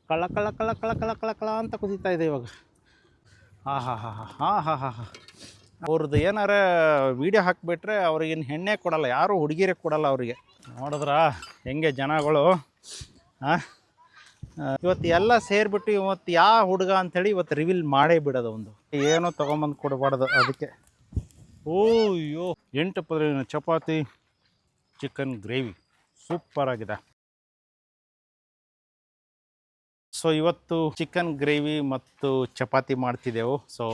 ಕಳ ಕಳ ಕಳ ಕಳ ಕಳ ಕಳ ಕಳ ಅಂತ ಕುದೀತಾ ಇದೆ ಇವಾಗ. ಹಾಂ ಹಾಂ ಹಾಂ ಹಾಂ ಹಾಂ ಹಾಂ ಹಾಂ ಹಾಂ ಅವ್ರದ್ದು ಏನಾರ ವೀಡಿಯೋ ಹಾಕಿಬಿಟ್ರೆ ಅವ್ರಿಗೇನು ಹೆಣ್ಣೆ ಕೊಡಲ್ಲ, ಯಾರು ಹುಡುಗಿರೇ ಕೊಡಲ್ಲ ಅವರಿಗೆ. ನೋಡಿದ್ರಾ ಹೆಂಗೆ ಜನಗಳು. ಹಾಂ ಇವತ್ತು ಎಲ್ಲ ಸೇರಿಬಿಟ್ಟು ಇವತ್ತು ಯಾವ ಹುಡುಗ ಅಂಥೇಳಿ ಇವತ್ತು ರಿವೀಲ್ ಮಾಡೇ ಬಿಡೋದು. ಒಂದು ಏನೂ ತೊಗೊಂಬಂದು ಕೊಡಬಾರ್ದು ಅದಕ್ಕೆ. ಓಯ್ಯೋ 8 ಪದರಿನ ಚಪಾತಿ ಚಿಕನ್ ಗ್ರೇವಿ ಸೂಪರಾಗಿದೆ. ಸೊ ಇವತ್ತು ಚಿಕನ್ ಗ್ರೇವಿ ಮತ್ತು ಚಪಾತಿ ಮಾಡ್ತಿದ್ದೆವು. ಸೊ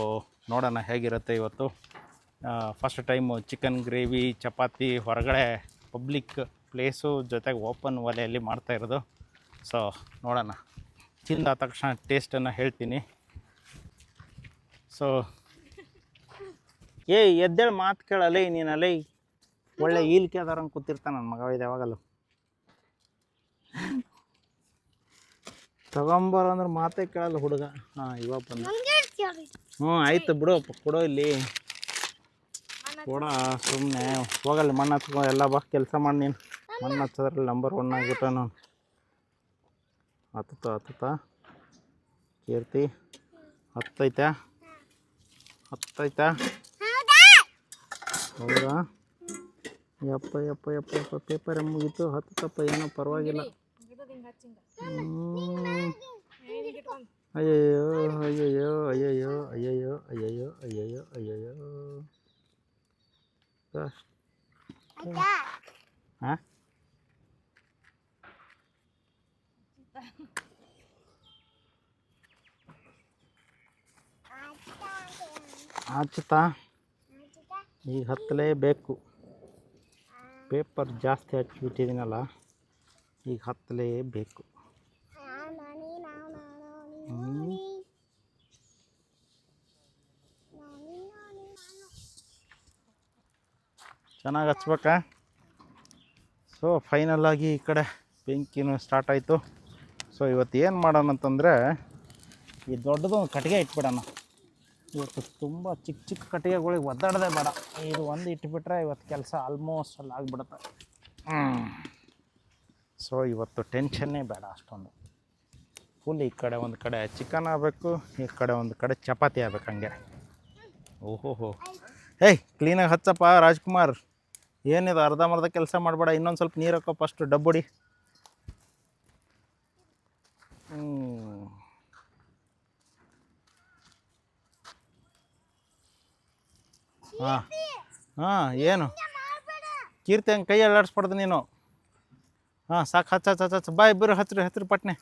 ನೋಡೋಣ ಹೇಗಿರುತ್ತೆ ಇವತ್ತು. First time chicken gravy chapati ಹೊರಗಡೆ ಪಬ್ಲಿಕ್ ಪ್ಲೇಸು ಜೊತೆಗೆ ಓಪನ್ ಒಲೆಯಲ್ಲಿ ಮಾಡ್ತಾಯಿರೋದು. ಸೊ ನೋಡೋಣ, ತಿಂದ ತಕ್ಷಣ ಟೇಸ್ಟನ್ನು ಹೇಳ್ತೀನಿ. ಸೊ ಎದ್ದೇಳು ಮಾತು ಕೇಳಲ್ಲೇ ನೀನಲ್ಲೇ. ಒಳ್ಳೆ ಈಲ್ಕೆ ಅದಾರಂಗೆ ಕೂತಿರ್ತಾನೆ ನನ್ನ ಮಗ. ಇದು ಯಾವಾಗಲ್ಲ ತಗೊಂಬಾರ ಅಂದ್ರೆ ಮಾತೇ ಕೇಳಲ್ಲ ಹುಡುಗ. ಹಾಂ ಇವಾಗ ಬಂದ. ಆಯಿತು ಬಿಡು, ಕೊಡೋ ಇಲ್ಲಿ ಕೊಡ. ಸುಮ್ಮನೆ ಹೋಗಲ್ಲ, ಮಣ್ಣು ಹಚ್ಕೊ. ಎಲ್ಲ ಬಾ ಕೆಲಸ ಮಾಡಿ ನೀನು. ಮಣ್ಣು ಹಚ್ಚೋದ್ರಲ್ಲಿ ನಂಬರ್ 1 ಆಗಿಬಿಟ್ಟ ನಾನು. ಹತ್ತುತ್ತಾ ಕೀರ್ತಿ ಹತ್ತೈತಾ ಹೌದಾ? ಯಪ್ಪ ಯಪ್ಪ ಯಪ್ಪ ಯಪ್ಪ ಪೇಪರ್ ಮುಗೀತು. ಹತ್ತಪ್ಪ, ಏನೋ ಪರವಾಗಿಲ್ಲ. ಅಯ್ಯಯ್ಯೋ ಅಯ್ಯಯ್ಯೋ ಅಯ್ಯಯ್ಯೋ ಅಯ್ಯಯ್ಯೋ ಅಯ್ಯಯ್ಯೋ ಅಯ್ಯಯ್ಯೋ ಅಯ್ಯಯ್ಯೋ. ಹಾಂ ಹಚ್ಚುತ್ತಾ ಈಗ ಹತ್ತಲೇಬೇಕು. ಪೇಪರ್ ಜಾಸ್ತಿ ಹಚ್ಚಿಬಿಟ್ಟಿದ್ದೀನಲ್ಲ, ಈಗ ಹತ್ತಲೇಬೇಕು. ಚೆನ್ನಾಗಿ ಹಚ್ಬೇಕಾ? ಸೊ ಫೈನಲ್ಲಾಗಿ ಈ ಕಡೆ ಬೆಂಕಿನೂ ಸ್ಟಾರ್ಟ್ ಆಯಿತು. ಸೊ ಇವತ್ತು ಏನು ಮಾಡೋಣ ಅಂತಂದರೆ, ಈ ದೊಡ್ಡದೊಂದು ಕಟ್ಟಿಗೆ ಇಟ್ಬಿಡೋಣ. ಇವತ್ತು ತುಂಬ ಚಿಕ್ಕ ಚಿಕ್ಕ ಕಟ್ಟಿಗೆಗಳಿಗೆ ಒದ್ದಾಡೋದೇ ಬೇಡ. ಇದು ಒಂದು ಇಟ್ಬಿಟ್ರೆ ಇವತ್ತು ಕೆಲಸ ಆಲ್ಮೋಸ್ಟ್ ಅಲ್ಲಿ ಆಗಿಬಿಡುತ್ತೆ. ಸೊ ಇವತ್ತು ಟೆನ್ಷನ್ನೇ ಬೇಡ ಅಷ್ಟೊಂದು. ಫುಲ್ ಈ ಕಡೆ ಒಂದು ಕಡೆ ಚಿಕನ್ ಆಗಬೇಕು, ಈ ಕಡೆ ಒಂದು ಕಡೆ ಚಪಾತಿ ಆಗ್ಬೇಕು. ಹಂಗೆ ಓಹೋ ಕ್ಲೀನಾಗಿ ಹಚ್ಚಪ್ಪ ರಾಜ್ಕುಮಾರ್. ಏನಿದು ಅರ್ಧಂಬರ್ಧ ಕೆಲಸ ಮಾಡಬೇಡ. ಇನ್ನೊಂದು ಸ್ವಲ್ಪ ನೀರು ಹಾಕೋ ಫಸ್ಟು ಡಬ್ಬುಡಿ. ಹಾಂ ಏನು ಕೀರ್ತಿ ಹಂಗೆ ಕೈ ಅಲ್ಲಾಡಿಸ್ಬಾರ್ದು ನೀನು. ಹಾಂ ಸಾಕು, ಹಚ್ಚ ಬಾ. ಇಬ್ಬರು ಹಚ್ಚ್ರಿ ಪಟ್ನೆ.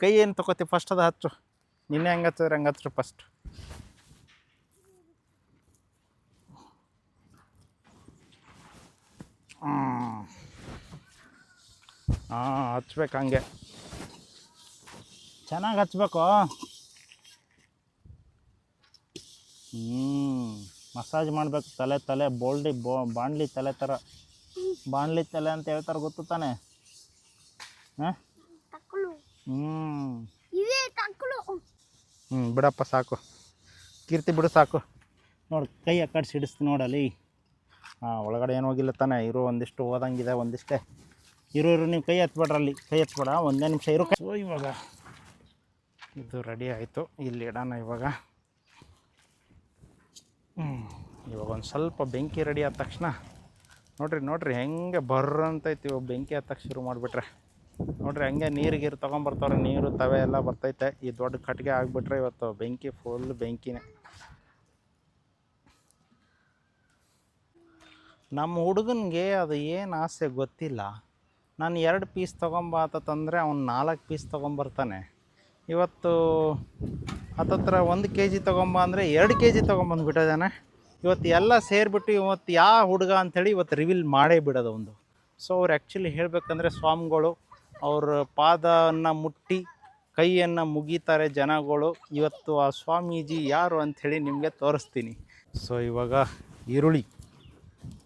ಕೈ ಏನು ತೊಗೋತಿ ಫಸ್ಟ್ ಅದು ಹಚ್ಚು. ನಿನ್ನೆ ಹೆಂಗೆ ಹಚ್ಚಿದ್ರೆ ಹಂಗೆ ಹಚ್ಚ್ರಿ ಫಸ್ಟ್. ಹಚ್ಬೇಕು ಹಂಗೆ ಚೆನ್ನಾಗಿ ಹಚ್ಬೇಕು. ಮಸಾಜ್ ಮಾಡಬೇಕು ತಲೆ ಬಾಣಲಿ ತಲೆ ಥರ. ಬಾಣಲಿ ತಲೆ ಅಂತ ಹೇಳ್ತಾರೆ, ಗೊತ್ತು ತಾನೆ? ಹಾಂ ಬಿಡಪ್ಪ ಸಾಕು. ಕೀರ್ತಿ ಬಿಡು ಸಾಕು. ನೋಡಿ ಕೈ ಆ ಕಡೆ ಸಿಡಿಸ್ತು ನೋಡಲ್ಲಿ. ಒಳಗಡೆ ಏನು ಹೋಗಿಲ್ಲ ತಾನೆ. ಇರೋ ಒಂದಿಷ್ಟು ಓದಂಗಿದೆ, ಒಂದಿಷ್ಟೇ ಇರು. ನೀವು ಕೈ ಹತ್ಬೇಡ್ರಲ್ಲಿ, ಕೈ ಹತ್ಬೇಡ, ಒಂದೇ ನಿಮಿಷ ಇರು. ಸೊ ಇವಾಗ ಇದು ರೆಡಿ ಆಯಿತು, ಇಲ್ಲಿ ಇಡೋಣ ಇವಾಗ. ಇವಾಗ ಒಂದು ಸ್ವಲ್ಪ ಬೆಂಕಿ ರೆಡಿ ಆದ ತಕ್ಷಣ ನೋಡ್ರಿ ಹೆಂಗೆ ಬರ್ರಂತೈತಿ. ಇವಾಗ ಬೆಂಕಿ ಹತ್ತಕ್ಕೆ ಶುರು ಮಾಡಿಬಿಟ್ರೆ ನೋಡ್ರಿ ಹಂಗೆ ನೀರು ತೊಗೊಂಬರ್ತಾವ್ರೆ. ನೀರು ತವೆ ಎಲ್ಲ ಬರ್ತೈತೆ. ಈ ದೊಡ್ಡ ಕಟ್ಟಿಗೆ ಆಗಿಬಿಟ್ರೆ ಇವತ್ತು ಬೆಂಕಿ ಫುಲ್ ಬೆಂಕಿನೇ. ನಮ್ಮ ಹುಡುಗನಿಗೆ ಅದು ಏನು ಆಸೆ ಗೊತ್ತಿಲ್ಲ. ನಾನು 2 ಪೀಸ್ ತೊಗೊಂಬಾತಂದರೆ ಅವ್ನು 4 ಪೀಸ್ ತೊಗೊಂಬರ್ತಾನೆ. ಇವತ್ತು ಹತ್ತತ್ರ 1 kg ತೊಗೊಂಬ ಅಂದರೆ 2 kg ತೊಗೊಂಬಂದುಬಿಟ್ಟಿದ್ದಾನೆ. ಇವತ್ತು ಎಲ್ಲ ಸೇರಿಬಿಟ್ಟು ಇವತ್ತು ಯಾವ ಹುಡುಗ ಅಂಥೇಳಿ ಇವತ್ತು ರಿವೀಲ್ ಮಾಡೇ ಬಿಡೋದು ಒಂದು. ಸೊ ಅವ್ರು ಆ್ಯಕ್ಚುಲಿ ಹೇಳಬೇಕಂದ್ರೆ ಸ್ವಾಮಿಗಳು ಅವ್ರ ಪಾದವನ್ನು ಮುಟ್ಟಿ ಕೈಯನ್ನು ಮುಗಿತಾರೆ ಜನಗಳು. ಇವತ್ತು ಆ ಸ್ವಾಮೀಜಿ ಯಾರು ಅಂಥೇಳಿ ನಿಮಗೆ ತೋರಿಸ್ತೀನಿ. ಸೊ ಇವಾಗ ಈರುಳ್ಳಿ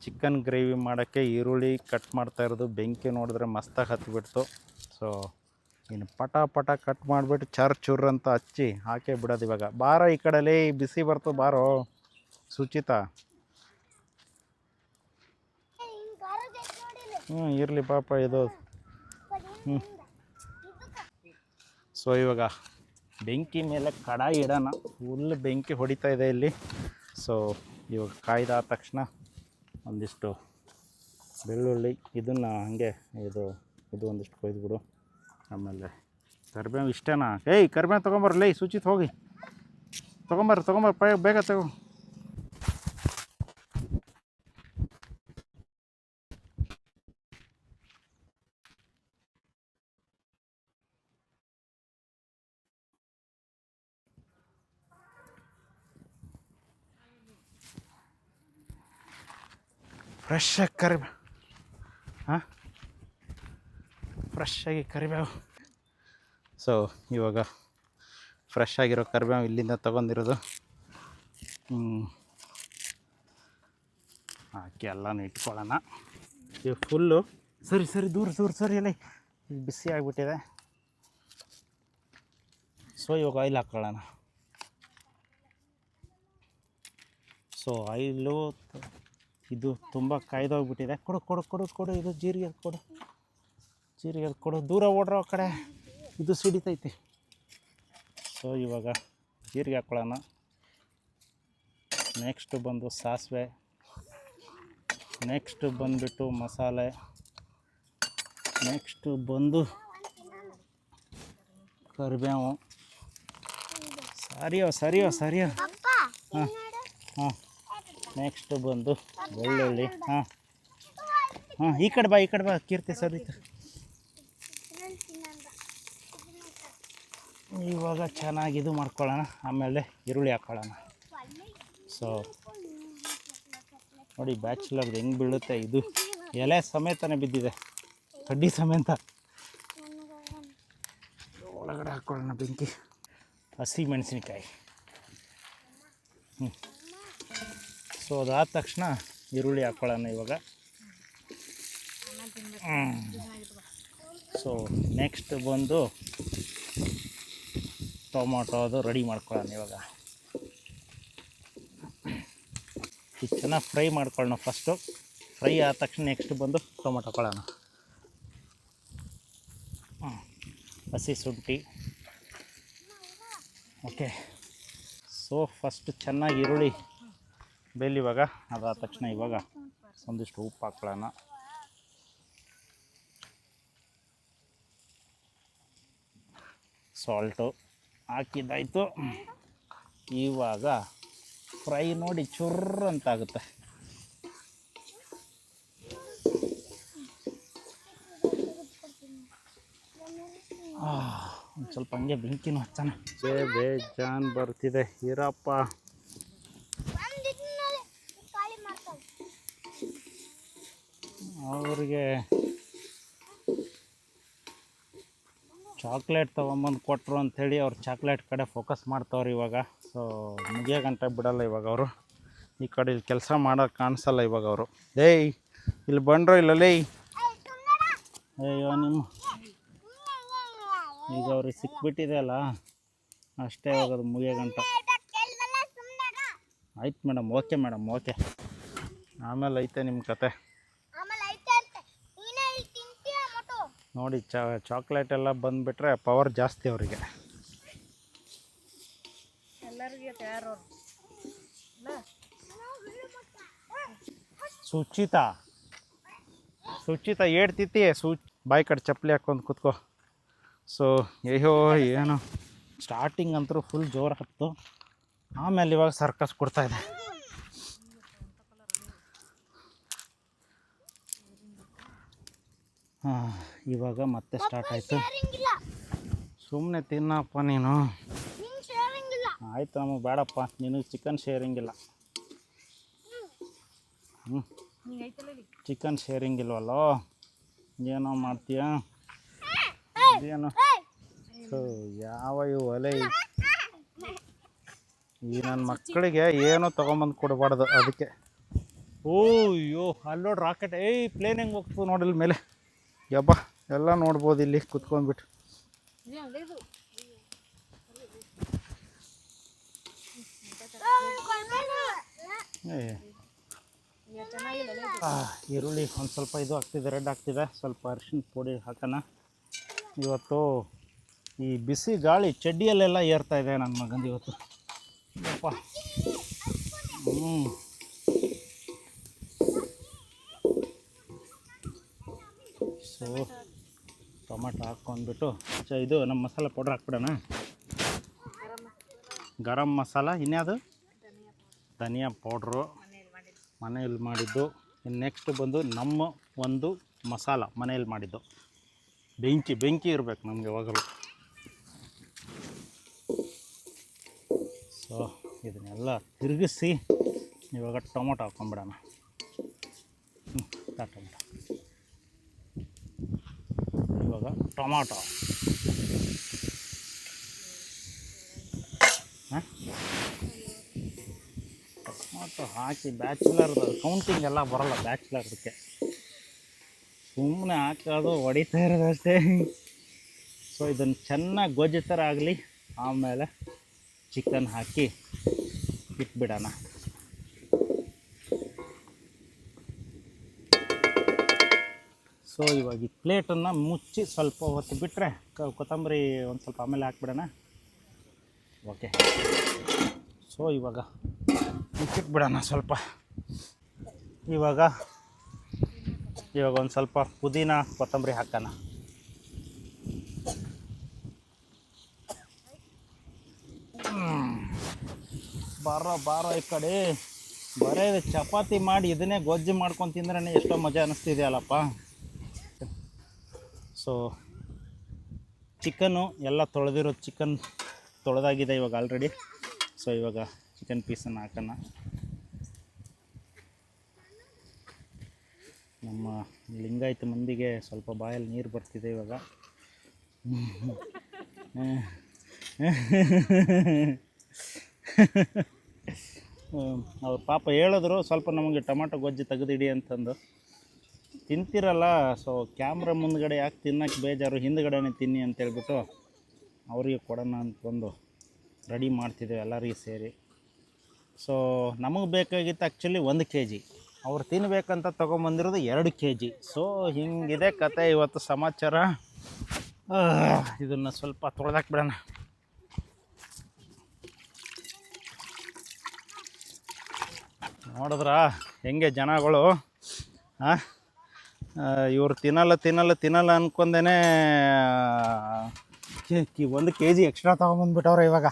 ಚಿಕನ್ ಗ್ರೇವಿ ಮಾಡೋಕ್ಕೆ ಈರುಳ್ಳಿ ಕಟ್ ಮಾಡ್ತಾ ಇರೋದು. ಬೆಂಕಿ ನೋಡಿದ್ರೆ ಮಸ್ತಾಗಿ ಹತ್ತಿಬಿಡ್ತು. ಸೊ ಇನ್ನು ಪಟ ಕಟ್ ಮಾಡಿಬಿಟ್ಟು ಚೂರು ಅಂತ ಹಚ್ಚಿ ಹಾಕೇ ಬಿಡೋದು ಇವಾಗ. ಬಾರೋ ಈ ಕಡೆಲೇ, ಬಿಸಿ ಬರ್ತು ಬಾರೋ ಸುಚಿತಾ. ಇರಲಿ ಪಾಪ ಇದು. ಸೊ ಇವಾಗ ಬೆಂಕಿ ಮೇಲೆ ಕಡಾಯಿ ಇಡೋಣ. ಫುಲ್ ಬೆಂಕಿ ಹೊಡಿತಾ ಇದೆ ಇಲ್ಲಿ. ಸೊ ಇವಾಗ ಕಾಯ್ದಾದ ತಕ್ಷಣ ಒಂದಿಷ್ಟು ಬೆಳ್ಳುಳ್ಳಿ ಇದನ್ನು ಹಾಗೆ ಇದು ಒಂದಿಷ್ಟು ಕೊಯ್ದುಬಿಡು. ಆಮೇಲೆ ಕರಿಬೇವು ಇಷ್ಟೇನಾ? ಏಯ್ ಕರಿಬೇವು ತೊಗೊಂಬರ್ಲಿ, ಸುಚಿತ್ ಹೋಗಿ ತೊಗೊಂಬರ್ ಬೇಗ ತಗೋ. ಫ್ರೆಶ್ ಆಗಿ ಕರಿಬೇವು, ಫ್ರೆಶ್ ಆಗಿ ಕರಿಬೇವು. ಸೊ ಇವಾಗ ಫ್ರೆಶ್ ಆಗಿರೋ ಕರಿಬೇವು ಇಲ್ಲಿಂದ ತೊಗೊಂಡಿರೋದು ಹಾಕಿ ಎಲ್ಲನೂ ಇಟ್ಕೊಳ್ಳೋಣ. ಇವು ಫುಲ್ಲು ಸರಿ ದೂರ ಸರಿ ಅಲ್ಲಿ ಬಿಸಿ ಆಗಿಬಿಟ್ಟಿದೆ. ಸೊ ಇವಾಗ ಆಯಿಲ್ ಹಾಕ್ಕೊಳ್ಳೋಣ. ಸೊ ಆಯಿಲು ಇದು ತುಂಬ ಕಾಯ್ದೋಗ್ಬಿಟ್ಟಿದೆ. ಕೊಡು ಇದು ಜೀರಿಗೆ ಕೊಡು. ದೂರ ಓಡ್ರೋ ಆ ಕಡೆ, ಇದು ಸಿಡಿತೈತಿ. ಸೊ ಇವಾಗ ಜೀರಿಗೆ ಹಾಕ್ಕೊಳ್ಳೋಣ. ನೆಕ್ಸ್ಟ್ ಬಂದು ಸಾಸಿವೆ, ನೆಕ್ಸ್ಟ್ ಬಂದುಬಿಟ್ಟು ಮಸಾಲೆ, ನೆಕ್ಸ್ಟ್ ಬಂದು ಕರಿಬೇವು. ಸರಿಯೋ ಹಾಂ ನೆಕ್ಸ್ಟ್ ಬಂದು ಬೆಳ್ಳುಳ್ಳಿ. ಈ ಕಡೆ ಬಾ ಕೀರ್ತಿ ಸರಿ. ಇವಾಗ ಚೆನ್ನಾಗಿ ಇದು ಮಾಡ್ಕೊಳ್ಳೋಣ. ಆಮೇಲೆ ಈರುಳ್ಳಿ ಹಾಕ್ಕೊಳ್ಳೋಣ. ಸೊ ನೋಡಿ ಬ್ಯಾಚುಲರ್ದು ಹೆಂಗೆ ಬೀಳುತ್ತೆ. ಇದು ಎಲೆ ಸಮೇತನೇ ಬಿದ್ದಿದೆ, ಕಡ್ಡಿ ಸಮೇತ. ಒಳಗಡೆ ಹಾಕ್ಕೊಳ್ಳೋಣ ಬೆಂಕಿ. ಹಸಿ ಮೆಣಸಿನ್ಕಾಯಿ. ಸೊ ಅದಾದ ತಕ್ಷಣ ಈರುಳ್ಳಿ ಹಾಕ್ಕೊಳ್ಳೋಣ ಇವಾಗ. ಸೊ ನೆಕ್ಸ್ಟ್ ಬಂದು ಟೊಮೊಟೊ ಅದು ರೆಡಿ ಮಾಡ್ಕೊಳ್ಳೋಣ ಇವಾಗ. ಇದು ಚೆನ್ನಾಗಿ ಫ್ರೈ ಮಾಡ್ಕೊಳ್ಳೋಣ ಫಸ್ಟು. ಫ್ರೈ ಆದ ತಕ್ಷಣ ನೆಕ್ಸ್ಟ್ ಬಂದು ಟೊಮೊಟೊ ಹಾಕೊಳ್ಳೋಣ. ಹಸಿ ಶುಂಠಿ. ಓಕೆ. ಸೊ ಫಸ್ಟ್ ಚೆನ್ನಾಗಿ ಈರುಳ್ಳಿ ಬೇಲಿ ಇವಾಗ. ಅದಾದ ತಕ್ಷಣ ಇವಾಗ ಒಂದಿಷ್ಟು ಉಪ್ಪು ಹಾಕ್ಕೊಳ್ಳೋಣ. ಸಾಲ್ಟು ಹಾಕಿದ್ದಾಯಿತು. ಇವಾಗ ಫ್ರೈ ನೋಡಿ ಚುರ್ರ್ ಅಂತಾಗುತ್ತೆ. ಒಂದು ಸ್ವಲ್ಪ ಹಂಗೆ ಬೆಂಕಿನೂ ಹಚ್ಚೋಣ. ಬೇಜಾನ್ ಬರ್ತಿದೆ ಇರಪ್ಪ. ಅವ್ರಿಗೆ ಚಾಕ್ಲೇಟ್ ತೊಗೊಂಬಂದು ಕೊಟ್ಟರು ಅಂಥೇಳಿ ಅವ್ರು ಚಾಕ್ಲೇಟ್ ಕಡೆ ಫೋಕಸ್ ಮಾಡ್ತವ್ರು ಇವಾಗ. ಸೊ ಮುಗಿಯೋ ಗಂಟೆ ಬಿಡಲ್ಲ ಇವಾಗ ಅವರು. ಈ ಕಡೆ ಇಲ್ಲಿ ಕೆಲಸ ಮಾಡೋದು ಕಾಣಿಸಲ್ಲ ಇವಾಗ ಅವರು. ಏಯ್ ಇಲ್ಲಿ ಬಂಡ್ರೋ ಇಲ್ಲಲೇ. ಅಯ್ಯೋ ನಿಮ್ಮ ಈಗ ಅವ್ರಿಗೆ ಸಿಕ್ಬಿಟ್ಟಿದೆ ಅಲ್ಲ, ಅಷ್ಟೇ ಹೋಗೋದು ಮುಗಿಯೋ ಗಂಟ. ಆಯ್ತು ಮೇಡಮ್, ಓಕೆ. ಆಮೇಲೆ ಐತೆ ನಿಮ್ಮ ಕತೆ ನೋಡಿ. ಚಾಕ್ಲೇಟ್ ಎಲ್ಲ ಬಂದುಬಿಟ್ರೆ ಪವರ್ ಜಾಸ್ತಿ ಅವರಿಗೆ. ಸುಚಿತ ಹೇಳ್ತಿತ್ತಿ ಬಾಯಿ ಕಡೆ ಚಪ್ಪಲಿ ಹಾಕ್ಕೊಂಡು ಕೂತ್ಕೋ. ಸೊ ಏನು ಸ್ಟಾರ್ಟಿಂಗ್ ಅಂತೂ ಫುಲ್ ಜೋರು ಹತ್ತು. ಆಮೇಲೆ ಇವಾಗ ಸರ್ಕಸ್ ಕೊಡ್ತಾಯಿದೆ. ಇವಾಗ ಮತ್ತೆ ಸ್ಟಾರ್ಟ್ ಆಯಿತು. ಸುಮ್ಮನೆ ತಿನ್ನಪ್ಪ ನೀನು. ಆಯಿತು ನಮಗೆ ಬೇಡಪ್ಪ, ನಿನಗೆ ಚಿಕನ್ ಶೇರಿಂಗಿಲ್ಲ. ಚಿಕನ್ ಶೇರಿಂಗ್ ಇಲ್ವಲ್ಲೋ, ಏನೋ ಮಾಡ್ತೀಯ ಏನೋ. ಸೊ ಯಾವ ಇವು ಒಲೆ ಈ ನನ್ನ ಮಕ್ಕಳಿಗೆ ಏನೂ ತೊಗೊಂಬಂದು ಕೊಡಬಾರ್ದು ಅದಕ್ಕೆ. ಓಯ್ಯೋ ಅಲ್ಲಿ ನೋಡಿ ರಾಕೆಟ್. ಪ್ಲೇನ್ ಹೆಂಗೆ ಹೋಗ್ತದೆ ನೋಡಿಲ್ಲ ಮೇಲೆ. ಯಬ್ಬ ಎಲ್ಲ ನೋಡ್ಬೋದು ಇಲ್ಲಿ ಕುತ್ಕೊಂಡ್ಬಿಟ್ಟು. ಈರುಳ್ಳಿ ಒಂದು ಸ್ವಲ್ಪ ಇದು ಆಗ್ತಿದೆ, ರೆಡ್ ಆಗ್ತಿದೆ. ಸ್ವಲ್ಪ ಅರಿಶಿನ ಪುಡಿ ಹಾಕೋಣ. ಇವತ್ತು ಈ ಬಿಸಿ ಗಾಳಿ ಚಡ್ಡಿಯಲ್ಲೆಲ್ಲ ಏರ್ತಾ ಇದೆ ನನ್ನ ಮಗಂದು ಇವತ್ತು. ಅಪ್ಪ ಸೊ ಟೊಮೆಟೊ ಹಾಕ್ಕೊಂಡ್ಬಿಟ್ಟು ಇದು ನಮ್ಮ ಮಸಾಲೆ ಪೌಡ್ರ್ ಹಾಕ್ಬಿಡೋಣ. ಗರಂ ಮಸಾಲ, ಇನ್ಯಾವುದು ಧನಿಯಾ ಪೌಡ್ರು ಮನೆಯಲ್ಲಿ ಮಾಡಿದ್ದು. ಇನ್ನು ನೆಕ್ಸ್ಟ್ ಬಂದು ನಮ್ಮ ಒಂದು ಮಸಾಲ ಮನೆಯಲ್ಲಿ ಮಾಡಿದ್ದು. ಬೆಂಕಿ ಇರಬೇಕು ನಮಗೆ ಯಾವಾಗಲೂ. ಸೊ ಇದನ್ನೆಲ್ಲ ತಿರುಗಿಸಿ ಇವಾಗ ಟೊಮೊಟೊ ಹಾಕ್ಕೊಂಬಿಡೋಣ. ಟೊಮೊಟೊ ಇವಾಗ ಟೊಮೊಟೊ ಟೊಮೊಟೊ ಹಾಕಿ ಬ್ಯಾಚುಲರ್ದು ಕೌಂಟಿಂಗ್ ಎಲ್ಲ ಬರೋಲ್ಲ ಬ್ಯಾಚುಲರ್ದಕ್ಕೆ, ಸುಮ್ಮನೆ ಹಾಕೋದು ಹೊಡಿತಾ ಇರೋದು ಅಷ್ಟೇ. ಸೊ ಇದನ್ನು ಚೆನ್ನಾಗಿ ಗೊಜ್ಜು ಥರ ಆಗಲಿ, ಆಮೇಲೆ ಚಿಕನ್ ಹಾಕಿ ಇಟ್ಬಿಡೋಣ. ಸೊ ಇವಾಗ ಈ ಪ್ಲೇಟನ್ನು ಮುಚ್ಚಿ ಸ್ವಲ್ಪ ಹೊತ್ತು ಬಿಟ್ಟರೆ ಕೊತ್ತಂಬರಿ ಒಂದು ಸ್ವಲ್ಪ ಆಮೇಲೆ ಹಾಕ್ಬಿಡೋಣ. ಓಕೆ, ಸೊ ಇವಾಗ ಮುಚ್ಚಿಟ್ಬಿಡೋಣ ಸ್ವಲ್ಪ. ಇವಾಗ ಒಂದು ಸ್ವಲ್ಪ ಪುದೀನ ಕೊತ್ತಂಬರಿ ಹಾಕೋಣ. ಬಾರೋ ಈ ಕಡೆ ಬರೇ ಚಪಾತಿ ಮಾಡಿ ಇದನ್ನೇ ಗೊಜ್ಜು ಮಾಡ್ಕೊಂಡು ತಿಂದ್ರೇ ಎಷ್ಟೋ ಮಜಾ ಅನ್ನಿಸ್ತಿದೆಯಲ್ಲಪ್ಪ. ಸೊ ಚಿಕನ್ನು ಎಲ್ಲ ತೊಳೆದಿರೋ ಚಿಕನ್ ತೊಳೆದಾಗಿದೆ ಇವಾಗ ಆಲ್ರೆಡಿ. ಸೊ ಇವಾಗ ಚಿಕನ್ ಪೀಸನ್ನು ಹಾಕೋಣ. ನಮ್ಮ ಲಿಂಗಾಯತ ಮಂದಿಗೆ ಸ್ವಲ್ಪ ಬಾಯಲ್ಲಿ ನೀರು ಬರ್ತಿದೆ ಇವಾಗ. ಅವ್ರು ಪಾಪ ಹೇಳಿದ್ರು ಸ್ವಲ್ಪ ನಮಗೆ ಟೊಮಾಟೊ ಗೊಜ್ಜು ತೆಗೆದಿಡಿ ಅಂತಂದು. ತಿಂತಿರಲ್ಲ, ಸೊ ಕ್ಯಾಮ್ರಾ ಮುಂದ್ಗಡೆ ಯಾಕೆ ತಿನ್ನೋಕ್ಕೆ ಬೇಜಾರು, ಹಿಂದ್ಗಡೆನೇ ತಿನ್ನಿ ಅಂತೇಳ್ಬಿಟ್ಟು ಅವರಿಗೆ ಕೊಡೋಣ ಅಂತಂದು ರೆಡಿ ಮಾಡ್ತಿದ್ದೇವೆ ಎಲ್ಲರಿಗೆ ಸೇರಿ. ಸೊ ನಮಗೆ ಬೇಕಾಗಿತ್ತು ಆ್ಯಕ್ಚುಲಿ 1 kg, ಅವ್ರು ತಿನ್ನಬೇಕಂತ ತೊಗೊಂಬಂದಿರೋದು 2 kg. ಸೊ ಹಿಂಗಿದೆ ಕತೆ ಇವತ್ತು ಸಮಾಚಾರ. ಇದನ್ನು ಸ್ವಲ್ಪ ತೊಳೆದಾಕ್ಬಿಡೋಣ. ನೋಡಿದ್ರಾ ಹೆಂಗೆ ಜನಗಳು ಇವರು ತಿನ್ನಲ್ಲ ಅಂದ್ಕೊಂಡೇ 1 kg ಎಕ್ಸ್ಟ್ರಾ ತೊಗೊಂಬಂದ್ಬಿಟ್ಟವ್ರೆ ಇವಾಗ.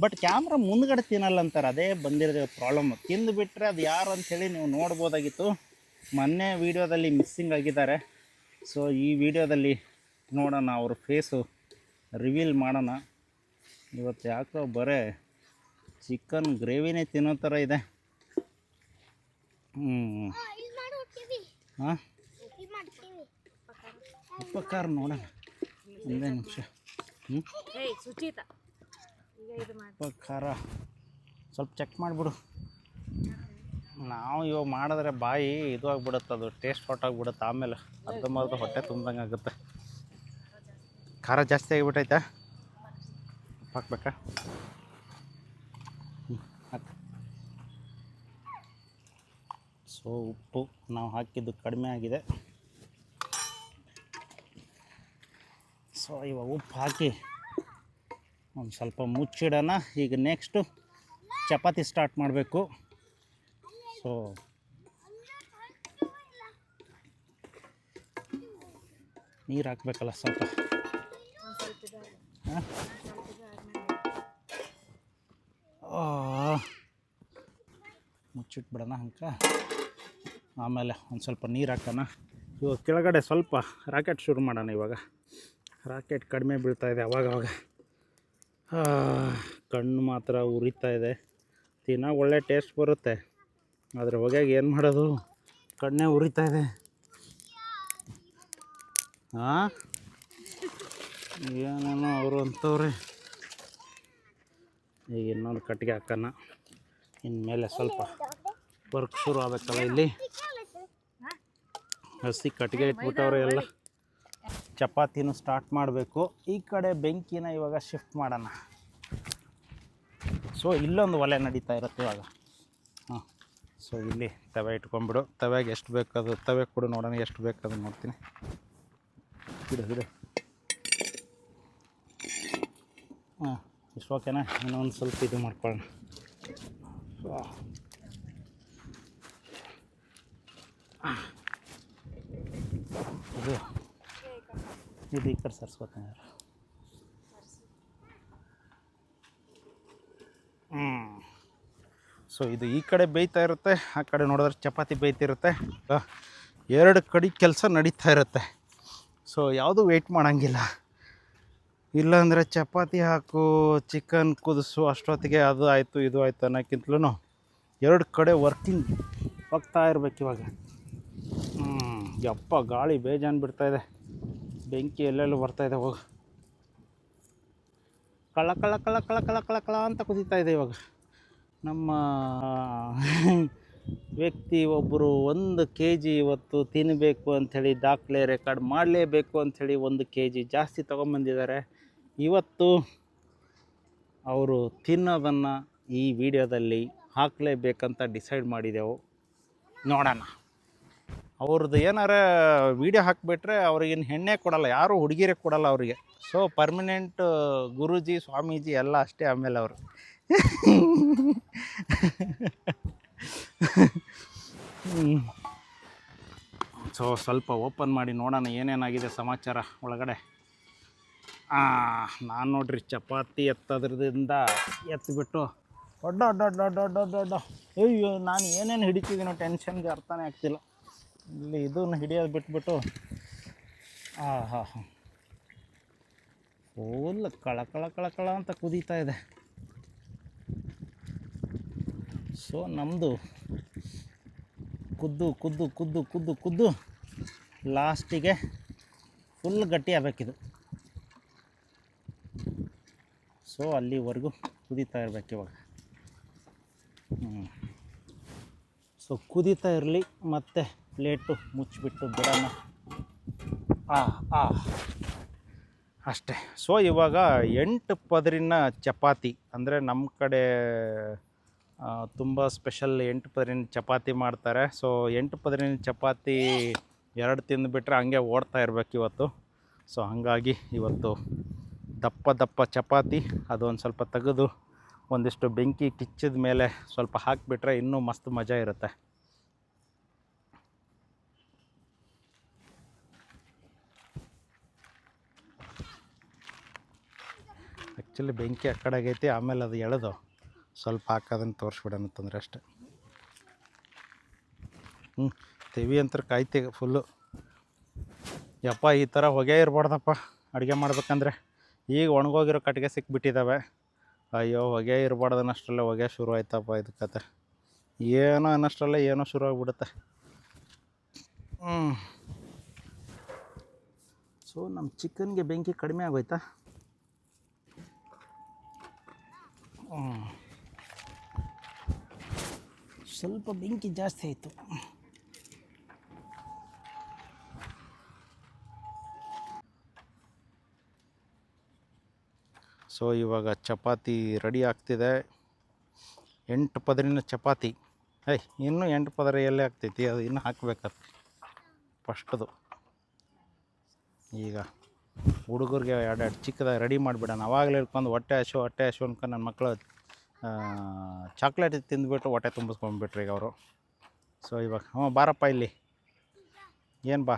ಬಟ್ ಕ್ಯಾಮ್ರಾ ಮುಂದ್ಗಡೆ ತಿನ್ನಲ್ಲ ಅಂತಾರೆ, ಅದೇ ಬಂದಿರೋ ಪ್ರಾಬ್ಲಮ್. ತಿಂದುಬಿಟ್ರೆ ಅದು ಯಾರು ಅಂಥೇಳಿ ನೀವು ನೋಡ್ಬೋದಾಗಿತ್ತು. ಮೊನ್ನೆ ವೀಡಿಯೋದಲ್ಲಿ ಮಿಸ್ಸಿಂಗ್ ಆಗಿದ್ದಾರೆ. ಸೊ ಈ ವಿಡಿಯೋದಲ್ಲಿ ನೋಡೋಣ, ಅವ್ರ ಫೇಸು ರಿವೀಲ್ ಮಾಡೋಣ. ಇವತ್ತು ಯಾಕೋ ಬರೇ ಚಿಕನ್ ಗ್ರೇವಿನೇ ತಿನ್ನೋ ಥರ ಇದೆ. ಹಾಂ ಉಪಕಾರ ನೋಡೋಣ ಒಂದೇ ನಿಮಿಷ. ಖಾರ ಸ್ವಲ್ಪ ಚೆಕ್ ಮಾಡಿಬಿಡು. ನಾವು ಇವಾಗ ಮಾಡಿದ್ರೆ ಬಾಯಿ ಇದು ಆಗಿಬಿಡುತ್ತೆ, ಅದು ಟೇಸ್ಟ್ ಹೊಟ್ಟಾಗ್ಬಿಡುತ್ತೆ. ಆಮೇಲೆ ಅರ್ಧಂಬರ್ಧ ಹೊಟ್ಟೆ ತುಂಬ್ದಂಗೆ ಆಗುತ್ತೆ. ಖಾರ ಜಾಸ್ತಿ ಆಗಿಬಿಟ್ಟೈತಾ? ಹಾಕ್ಬೇಕಾ? ಹಾಕಿ. ಸೊ ಉಪ್ಪು ನಾವು ಹಾಕಿದ್ದು ಕಡಿಮೆ ಆಗಿದೆ. ಸೊ ಇವಾಗ ಉಪ್ಪು ಹಾಕಿ ಒಂದು ಸ್ವಲ್ಪ ಮುಚ್ಚಿಡೋಣ. ಈಗ ನೆಕ್ಸ್ಟು ಚಪಾತಿ ಸ್ಟಾರ್ಟ್ ಮಾಡಬೇಕು. ಸೊ ನೀರು ಹಾಕಬೇಕಲ್ಲ ಸ್ವಲ್ಪ. ಮುಚ್ಚಿಟ್ಬಿಡೋಣ ಹಂಗೆ. ಆಮೇಲೆ ಒಂದು ಸ್ವಲ್ಪ ನೀರು ಹಾಕೋಣ. ಇವಾಗ ಕೆಳಗಡೆ ಸ್ವಲ್ಪ ರಾಕೆಟ್ ಶುರು ಮಾಡೋಣ. ಇವಾಗ ರಾಕೆಟ್ ಕಡಿಮೆ ಬೀಳ್ತಾಯಿದೆ ಅವಾಗವಾಗ. ಕಣ್ಣು ಮಾತ್ರ ಉರಿತಾ ಇದೆ. ತಿನ್ನೋ ಒಳ್ಳೆ ಟೇಸ್ಟ್ ಬರುತ್ತೆ, ಆದರೆ ಹೊಗೆಗೆ ಏನು ಮಾಡೋದು, ಕಣ್ಣೇ ಉರಿತಾ ಇದೆ. ಏನೇನೋ ಅವರು ಅಂತವ್ರೆ. ಈಗ ಇನ್ನೊಂದು ಕಟ್ಟಿಗೆ ಹಾಕೋಣ. ಇನ್ಮೇಲೆ ಸ್ವಲ್ಪ ವರ್ಕ್ ಶುರು ಆಗಬೇಕಲ್ಲ. ಇಲ್ಲಿ ಹಸಿ ಕಟ್ಟಿಗೆ ಇಟ್ಬಿಟ್ಟವ್ರೆ ಎಲ್ಲ. ಚಪಾತಿನೂ ಸ್ಟಾರ್ಟ್ ಮಾಡಬೇಕು. ಈ ಕಡೆ ಬೆಂಕಿನ ಇವಾಗ ಶಿಫ್ಟ್ ಮಾಡೋಣ. ಸೊ ಇಲ್ಲೊಂದು ಒಲೆ ನಡೀತಾ ಇರುತ್ತೆ ಇವಾಗ. ಸೊ ಇಲ್ಲಿ ತವೆ ಇಟ್ಕೊಂಡ್ಬಿಡು. ತವೆಗೆ ಎಷ್ಟು ಬೇಕದು ತವೆ ಕೊಡು ನೋಡೋಣ, ಎಷ್ಟು ಬೇಕದು ನೋಡ್ತೀನಿ. ಬಿಡು ಹಾಂ ಇಷ್ಟು ಓಕೆನಾ? ಇನ್ನೊಂದು ಸ್ವಲ್ಪ ಇದು ಮಾಡ್ಕೊಳ್ಳೋಣ. ಇದು ಇದು ಈ ಕಡೆ ಸರ್ಸ್ಕೊತೀನಿ. ಸೊ ಇದು ಈ ಕಡೆ ಬೇಯ್ತಾ ಇರುತ್ತೆ, ಆ ಕಡೆ ನೋಡಿದ್ರೆ ಚಪಾತಿ ಬೇಯ್ತಿರುತ್ತೆ. ಎರಡು ಕಡೆ ಕೆಲಸ ನಡೀತಾ ಇರುತ್ತೆ. ಸೊ ಯಾವುದೂ ವೆಯ್ಟ್ ಮಾಡೋಂಗಿಲ್ಲ. ಇಲ್ಲಾಂದರೆ ಚಪಾತಿ ಹಾಕು, ಚಿಕನ್ ಕುದಿಸು, ಅಷ್ಟೊತ್ತಿಗೆ ಅದು ಆಯಿತು ಇದು ಆಯಿತು ಅನ್ನೋಕ್ಕಿಂತಲೂ ಎರಡು ಕಡೆ ವರ್ಕಿಂಗ್ ಹೋಗ್ತಾ ಇರ್ಬೇಕು ಇವಾಗ. ಯಪ್ಪ ಗಾಳಿ ಬೇಜಾನ್ ಬಿಡ್ತಾಯಿದೆ, ಬೆಂಕಿ ಎಲ್ಲೆಲ್ಲೂ ಬರ್ತಾಯಿದೆ. ಹೋಗಿ ಕಳ ಕಳ ಕಳ ಕಳ ಕಳ ಕಳ ಕಳ ಅಂತ ಕುದೀತಾ ಇದೆ ಇವಾಗ. ನಮ್ಮ ವ್ಯಕ್ತಿ ಒಬ್ಬರು 1 kg ಇವತ್ತು ತಿನ್ನಬೇಕು ಅಂಥೇಳಿ ದಾಖಲೆ ರೆಕಾರ್ಡ್ ಮಾಡಲೇಬೇಕು ಅಂಥೇಳಿ 1 kg ಜಾಸ್ತಿ ತೊಗೊಂಬಂದಿದ್ದಾರೆ. ಇವತ್ತು ಅವರು ತಿನ್ನೋದನ್ನು ಈ ವಿಡಿಯೋದಲ್ಲಿ ಹಾಕಲೇಬೇಕಂತ ಡಿಸೈಡ್ ಮಾಡಿದೆವು. ನೋಡೋಣ. ಅವ್ರದ್ದು ಏನಾರ ವೀಡಿಯೋ ಹಾಕಿಬಿಟ್ರೆ ಅವ್ರಿಗೇನು ಹೆಣ್ಣೆ ಕೊಡಲ್ಲ, ಯಾರೂ ಹುಡುಗಿರೇ ಕೊಡಲ್ಲ ಅವರಿಗೆ. ಸೊ ಪರ್ಮನೆಂಟ್ ಗುರೂಜಿ ಸ್ವಾಮೀಜಿ ಎಲ್ಲ ಅಷ್ಟೇ. ಆಮೇಲೆ ಅವರು ಸೊ ಸ್ವಲ್ಪ ಓಪನ್ ಮಾಡಿ ನೋಡೋಣ ಏನೇನಾಗಿದೆ ಸಮಾಚಾರ ಒಳಗಡೆ. ನಾನು ನೋಡ್ರಿ ಚಪಾತಿ ಎತ್ತೋದ್ರದಿಂದ ಎತ್ತಿಬಿಟ್ಟು ದೊಡ್ಡ ಅಯ್ಯೋ ನಾನು ಏನೇನು ಹಿಡಿತಿದ್ದೀನೋ ಟೆನ್ಷನ್ಗೆ ಅರ್ಥನೇ ಆಗ್ತಿಲ್ಲ. ಇಲ್ಲಿ ಇದನ್ನು ಹಿಡಿಯೋದು ಬಿಟ್ಬಿಟ್ಟು ಹಾಂ ಫುಲ್ ಕಳ ಕಳ ಕಳ ಕಳ ಅಂತ ಕುದೀತಾ ಇದೆ. ಸೊ ನಮ್ಮದು ಕುದ್ದು ಕುದ್ದು ಕುದ್ದು ಕುದ್ದು ಕುದ್ದು ಲಾಸ್ಟಿಗೆ ಫುಲ್ ಗಟ್ಟಿ ಆಗಬೇಕಿದು. ಸೊ ಅಲ್ಲಿವರೆಗೂ ಕುದೀತಾ ಇರಬೇಕು ಇವಾಗ. ಸೊ ಕುದೀತಾ ಇರಲಿ, ಮತ್ತು ಪ್ಲೇಟು ಮುಚ್ಚಿಬಿಟ್ಟು ಬಿಡೋಣ. ಅಷ್ಟೇ. ಸೊ ಇವಾಗ 8 ಪದರಿನ ಚಪಾತಿ, ಅಂದರೆ ನಮ್ಮ ಕಡೆ ತುಂಬ ಸ್ಪೆಷಲ್ 8 ಪದರಿನ ಚಪಾತಿ ಮಾಡ್ತಾರೆ. ಸೊ 8 ಪದರಿನ ಚಪಾತಿ 2 ತಿಂದುಬಿಟ್ರೆ ಹಂಗೆ ಓಡ್ತಾ ಇರಬೇಕು ಇವತ್ತು. ಸೊ ಹಾಗಾಗಿ ಇವತ್ತು ದಪ್ಪ ದಪ್ಪ ಚಪಾತಿ ಅದೊಂದು ಸ್ವಲ್ಪ ತೆಗೆದು ಒಂದಿಷ್ಟು ಬೆಂಕಿ ಕಿಚ್ಚಿದ ಮೇಲೆ ಸ್ವಲ್ಪ ಹಾಕಿಬಿಟ್ರೆ ಇನ್ನೂ ಮಸ್ತ್ ಮಜಾ ಇರುತ್ತೆ. ಆ್ಯಕ್ಚುಲಿ ಬೆಂಕಿ ಆ ಕಡೆ ಆಗೈತಿ, ಆಮೇಲೆ ಅದು ಎಳೆದು ಸ್ವಲ್ಪ ಹಾಕೋದನ್ನು ತೋರಿಸ್ಬಿಡೋಣ ಅಂತಂದ್ರೆ ಅಷ್ಟೆ. ತೆವಿ ಅಂತ ಕಾಯ್ತಿ ಫುಲ್ಲು. ಯಪ್ಪ ಈ ಥರ ಹೊಗೆ ಇರಬಾರ್ದಪ್ಪ ಅಡುಗೆ ಮಾಡ್ಬೇಕಂದ್ರೆ. ಈಗ ಒಣಗೋಗಿರೋ ಕಟ್ಟಿಗೆ ಸಿಕ್ಬಿಟ್ಟಿದ್ದಾವೆ. ಅಯ್ಯೋ ಹೊಗೆ ಇರಬಾರ್ದು ಅನ್ನೋಷ್ಟರಲ್ಲೇ ಹೊಗೆ ಶುರು ಆಯ್ತಪ್ಪ ಇದು ಕತೆ. ಏನೋ ಅನ್ನೋಷ್ಟರಲ್ಲೇ ಏನೋ ಶುರು ಆಗಿಬಿಡುತ್ತೆ. ಸೊ ನಮ್ಮ ಚಿಕನ್ಗೆ ಬೆಂಕಿ ಕಡಿಮೆ ಆಗೋಯ್ತಾ? ಸ್ವಲ್ಪ ಬೆಂಕಿ ಜಾಸ್ತಿ ಆಯಿತು. ಸೊ ಇವಾಗ ಚಪಾತಿ ರೆಡಿ ಆಗ್ತಿದೆ. 8 ಪದರಿನ ಚಪಾತಿ. ಇನ್ನೂ 8 ಪದರ ಎಲ್ಲೇ ಆಗ್ತೈತಿ, ಅದು ಇನ್ನೂ ಹಾಕಬೇಕಾಗ್ತದೆ ಫಸ್ಟದು. ಈಗ ಹುಡುಗರಿಗೆ 2 ಚಿಕ್ಕದಾಗಿ ರೆಡಿ ಮಾಡಿಬಿಡೋಣ. ಅವಾಗಲೇ ಹೇಳ್ಕೊಂಡು ಹೊಟ್ಟೆ ಹಸು ಅನ್ಕೊಂಡು ನನ್ನ ಮಕ್ಕಳು ಚಾಕ್ಲೇಟ್ ತಿಂದುಬಿಟ್ಟು ಹೊಟ್ಟೆ ತುಂಬಿಸ್ಕೊಂಡ್ಬಿಟ್ರು ಈಗ ಅವರು. ಸೊ ಇವಾಗ ಬಾರಪ್ಪ ಇಲ್ಲಿ. ಏನು ಬಾ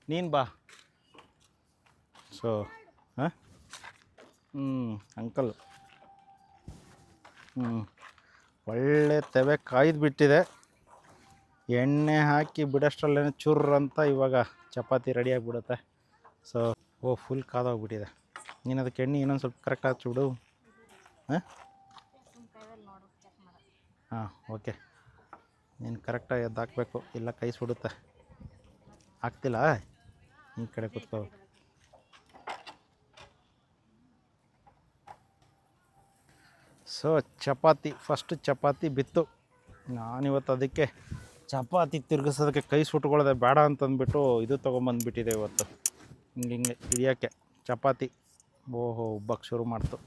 ನೀನು ಬಾ. ಸೊ ಅಂಕಲ್ ಒಳ್ಳೆ ತೆವೆ ಕಾಯ್ದು ಬಿಟ್ಟಿದೆ. ಎಣ್ಣೆ ಹಾಕಿ ಬಿಡೋಷ್ಟರಲ್ಲೇ ಚುರ್ರ ಅಂತ ಇವಾಗ ಚಪಾತಿ ರೆಡಿಯಾಗಿಬಿಡುತ್ತೆ. ಸೊ ಫುಲ್ ಕಾದೋಗ್ಬಿಟ್ಟಿದೆ. ನೀನು ಅದಕ್ಕೆ ಎಣ್ಣೆ ಇನ್ನೊಂದು ಸ್ವಲ್ಪ ಕರೆಕ್ಟ್ ಹಾಕ್ಬಿಡು. ಹಾಂ ಓಕೆ. ನೀನು ಕರೆಕ್ಟಾಗಿ ಅದು ಹಾಕಬೇಕು, ಇಲ್ಲ ಕೈ ಸುಡುತ್ತೆ. ಆಗ್ತಿಲ್ಲ, ಈ ಕಡೆ ಕೂತ್ಕೋ. ಸೊ ಚಪಾತಿ ಫಸ್ಟ್ ಚಪಾತಿ ಬಿತ್ತು. ನಾನಿವತ್ತು ಅದಕ್ಕೆ ಚಪಾತಿ ತಿರುಗಿಸೋದಕ್ಕೆ ಕೈ ಸುಟ್ಕೊಳ್ಳೋದೆ ಬೇಡ ಅಂತಂದ್ಬಿಟ್ಟು ಇದು ತೊಗೊಂಬಂದುಬಿಟ್ಟಿದೆ ಇವತ್ತು. ಹಿಂಗೆ ಹಿಡಿಯೋಕ್ಕೆ ಚಪಾತಿ ಉಬ್ಬಕ್ಕೆ ಶುರು ಮಾಡ್ತು.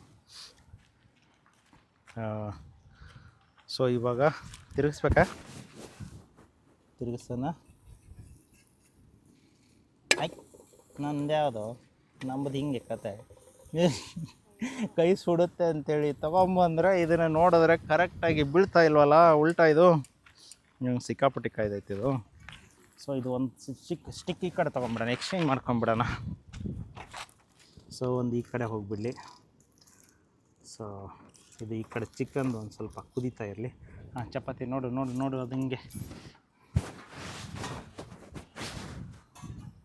ಸೊ ಇವಾಗ ತಿರುಗಿಸ್ಬೇಕಾ? ತಿರುಗಿಸೋಣ. ನಂದು ಯಾವುದು ನಮ್ಮದು ಹಿಂಗೆ ಕತೆ. ಕೈ ಸುಡುತ್ತೆ ಅಂತೇಳಿ ತೊಗೊಂಬಂದರೆ ಇದನ್ನು ನೋಡಿದ್ರೆ ಕರೆಕ್ಟಾಗಿ ಬೀಳ್ತಾ ಇಲ್ವಲ್ಲ, ಉಲ್ಟಾ ಇದು ನಂಗೆ ಸಿಕ್ಕಾಪಟ್ಟಿ ಕಾಯ್ದೈತೆ ಇದು. ಸೊ ಇದು ಒಂದು ಸ್ಟಿಕ್ ಈ ಕಡೆ ತೊಗೊಂಬಿಡೋಣ, ಎಕ್ಸ್ಚೇಂಜ್ ಮಾಡ್ಕೊಂಬಿಡೋಣ. ಸೊ ಒಂದು ಈ ಕಡೆ ಹೋಗಿಬಿಡಲಿ. ಸೊ ಇದು ಈ ಕಡೆ ಚಿಕನ್ದು ಒಂದು ಸ್ವಲ್ಪ ಕುದೀತಾ ಇರಲಿ. ಹಾಂ, ಚಪಾತಿ ನೋಡು ನೋಡು ನೋಡು, ಅದು ಹಿಂಗೆ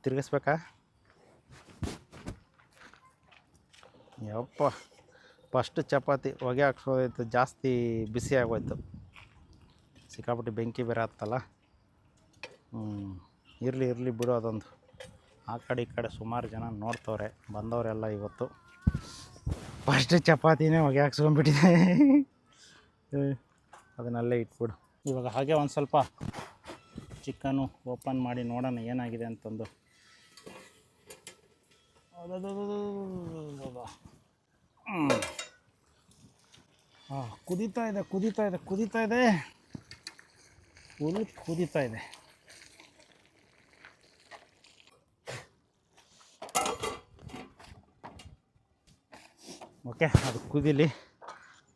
ತಿರುಗಿಸ್ಬೇಕಾ? ಯಪ್ಪ, ಫಸ್ಟ್ ಚಪಾತಿ ಹೊಗೆ ಹಾಕ್ಸೋದೈತು, ಜಾಸ್ತಿ ಬಿಸಿ ಆಗೋಯ್ತು, ಸಿಕ್ಕಾಪಟ್ಟಿ ಬೆಂಕಿ ಬೇರೆ ಆಗ್ತಲ್ಲ. ಇರಲಿ ಬಿಡು ಅದೊಂದು. ಆ ಕಡೆ ಈ ಕಡೆ ಸುಮಾರು ಜನ ನೋಡ್ತವ್ರೆ, ಬಂದವರೆಲ್ಲ ಇವತ್ತು. ಫಸ್ಟ್ ಚಪಾತಿನೇ ಹೊಗೆ ಹಾಕ್ಸ್ಕೊಂಡ್ಬಿಟ್ಟಿದೆ. ಅದನ್ನಲ್ಲೇ ಇಟ್ಬಿಡು. ಇವಾಗ ಹಾಗೆ ಒಂದು ಸ್ವಲ್ಪ ಚಿಕನ್ನು ಓಪನ್ ಮಾಡಿ ನೋಡೋಣ ಏನಾಗಿದೆ ಅಂತಂದು. ಹಾಂ, ಕುದೀತಾ ಇದೆ ಫುಲ್ ಕುದೀತಾ ಇದೆ. ಓಕೆ, ಅದು ಕುದೀಲಿ.